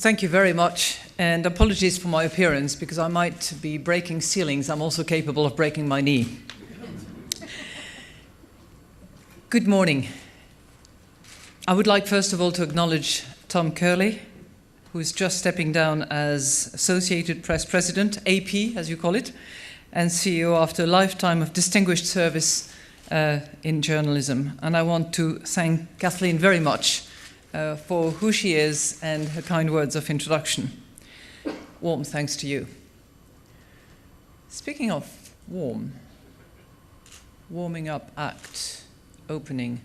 Thank you very much, and apologies for my appearance because I might be breaking ceilings. I'm also capable of breaking my knee. Good morning. I would like first of all to acknowledge Tom Curley, who is just stepping down as Associated Press President, AP as you call it, and CEO after a lifetime of distinguished service in journalism. And I want to thank Kathleen very much for who she is and her kind words of introduction. Warm thanks to you. Speaking of warm, warming up act, opening.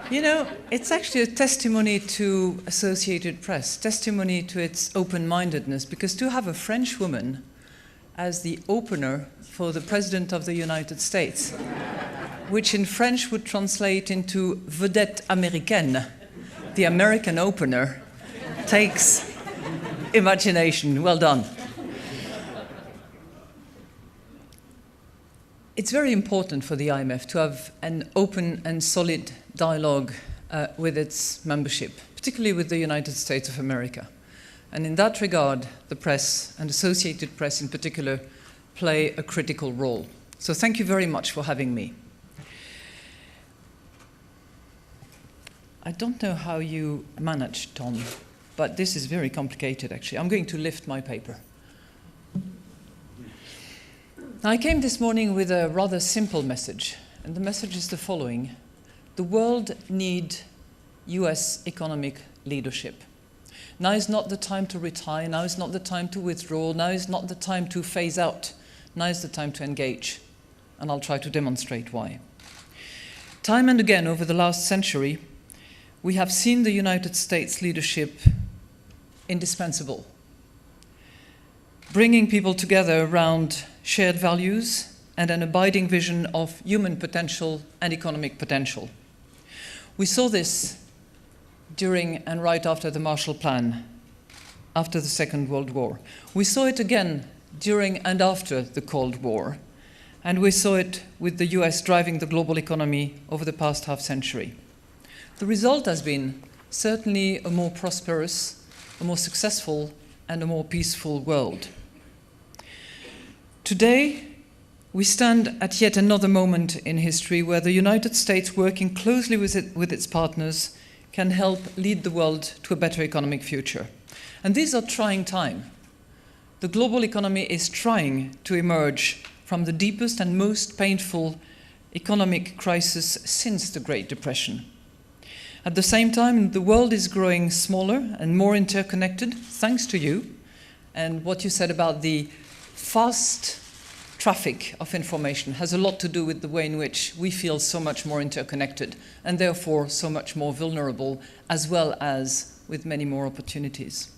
You know, it's actually a testimony to Associated Press, testimony to its open-mindedness, because to have a French woman as the opener for the President of the United States, which in French would translate into vedette américaine, the American opener, takes imagination. Well done. It's very important for the IMF to have an open and solid dialogue with its membership, particularly with the United States of America. And in that regard, the press, and Associated Press in particular, play a critical role. So thank you very much for having me. I don't know how you manage, Tom, but this is very complicated, actually. I'm going to lift my paper. Now, I came this morning with a rather simple message, and the message is the following. The world needs US economic leadership. Now is not the time to retire, now is not the time to withdraw, now is not the time to phase out, now is the time to engage. And I'll try to demonstrate why. Time and again over the last century, we have seen the United States leadership indispensable, bringing people together around shared values and an abiding vision of human potential and economic potential. We saw this during and right after the Marshall Plan, after the Second World War. We saw it again during and after the Cold War, and we saw it with the US driving the global economy over the past half-century. The result has been certainly a more prosperous, a more successful, and a more peaceful world. Today, we stand at yet another moment in history where the United States, working closely with its partners, can help lead the world to a better economic future. And these are trying times. The global economy is trying to emerge from the deepest and most painful economic crisis since the Great Depression. At the same time, the world is growing smaller and more interconnected, thanks to you, and what you said about the fast traffic of information has a lot to do with the way in which we feel so much more interconnected and therefore so much more vulnerable, as well as with many more opportunities.